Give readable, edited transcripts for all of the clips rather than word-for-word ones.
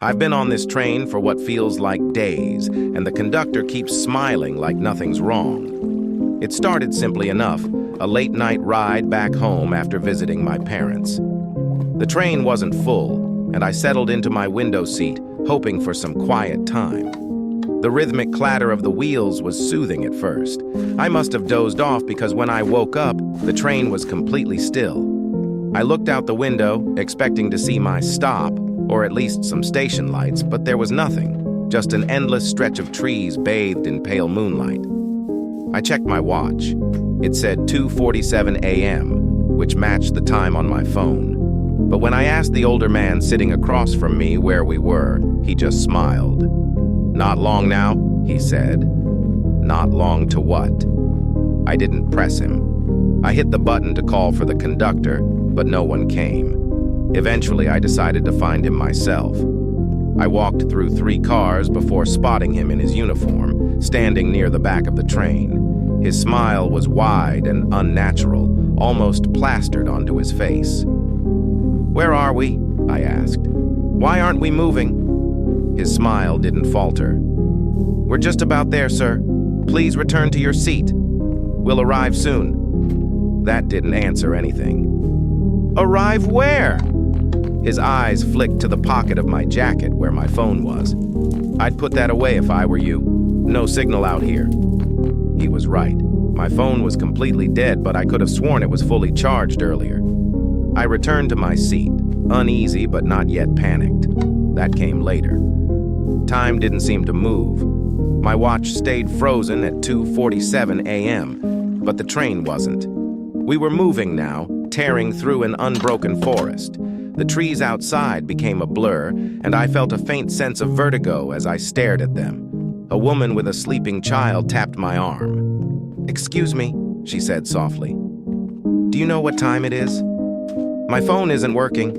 I've been on this train for what feels like days, and the conductor keeps smiling like nothing's wrong. It started simply enough, a late-night ride back home after visiting my parents. The train wasn't full, and I settled into my window seat, hoping for some quiet time. The rhythmic clatter of the wheels was soothing at first. I must have dozed off because when I woke up, the train was completely still. I looked out the window, expecting to see my stop, or at least some station lights, but there was nothing, just an endless stretch of trees bathed in pale moonlight. I checked my watch. It said 2:47 a.m., which matched the time on my phone. But when I asked the older man sitting across from me where we were, he just smiled. "Not long now," he said. "Not long to what?" I didn't press him. I hit the button to call for the conductor, but no one came. Eventually, I decided to find him myself. I walked through 3 cars before spotting him in his uniform, standing near the back of the train. His smile was wide and unnatural, almost plastered onto his face. "Where are we?" I asked. "Why aren't we moving?" His smile didn't falter. "We're just about there, sir. Please return to your seat. We'll arrive soon." That didn't answer anything. "Arrive where?" His eyes flicked to the pocket of my jacket where my phone was. "I'd put that away if I were you. No signal out here." He was right. My phone was completely dead, but I could have sworn it was fully charged earlier. I returned to my seat, uneasy but not yet panicked. That came later. Time didn't seem to move. My watch stayed frozen at 2:47 a.m., but the train wasn't. We were moving now, tearing through an unbroken forest. The trees outside became a blur, and I felt a faint sense of vertigo as I stared at them. A woman with a sleeping child tapped my arm. "Excuse me," she said softly. "Do you know what time it is?" "My phone isn't working."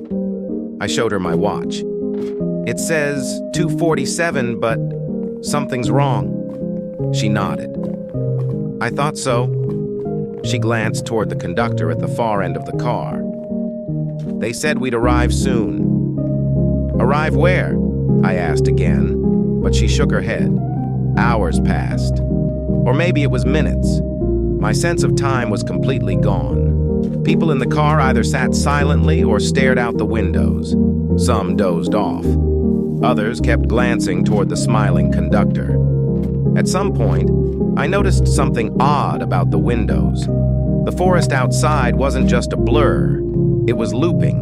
I showed her my watch. "It says 2:47, but something's wrong." She nodded. "I thought so." She glanced toward the conductor at the far end of the car. "They said we'd arrive soon." "Arrive where?" I asked again, but she shook her head. Hours passed. Or maybe it was minutes. My sense of time was completely gone. People in the car either sat silently or stared out the windows. Some dozed off. Others kept glancing toward the smiling conductor. At some point, I noticed something odd about the windows. The forest outside wasn't just a blur, it was looping.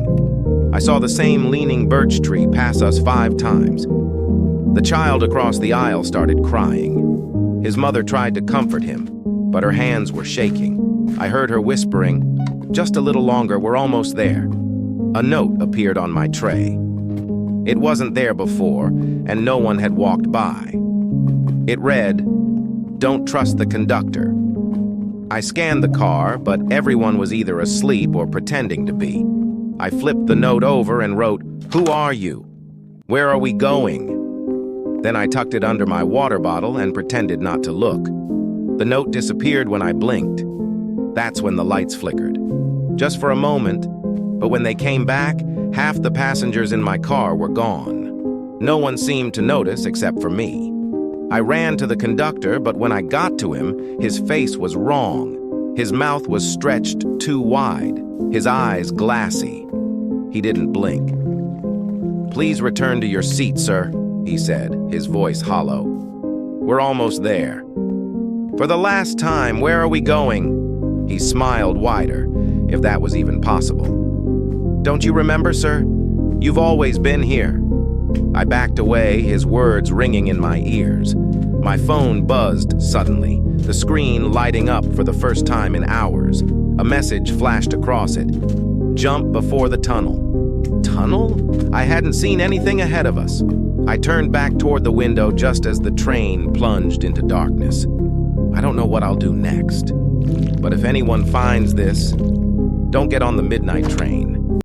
I saw the same leaning birch tree pass us 5 times. The child across the aisle started crying. His mother tried to comfort him, but her hands were shaking. I heard her whispering, "Just a little longer, we're almost there." A note appeared on my tray. It wasn't there before, and no one had walked by. It read, "Don't trust the conductor." I scanned the car, but everyone was either asleep or pretending to be. I flipped the note over and wrote, "Who are you? Where are we going?" Then I tucked it under my water bottle and pretended not to look. The note disappeared when I blinked. That's when the lights flickered. Just for a moment, but when they came back, half the passengers in my car were gone. No one seemed to notice except for me. I ran to the conductor, but when I got to him, his face was wrong. His mouth was stretched too wide, his eyes glassy. He didn't blink. "Please return to your seat, sir," he said, his voice hollow. "We're almost there." "For the last time, where are we going?" He smiled wider, if that was even possible. "Don't you remember, sir? You've always been here." I backed away, his words ringing in my ears. My phone buzzed suddenly, the screen lighting up for the first time in hours. A message flashed across it. "Jump before the tunnel." Tunnel? I hadn't seen anything ahead of us. I turned back toward the window just as the train plunged into darkness. I don't know what I'll do next. But if anyone finds this, don't get on the midnight train.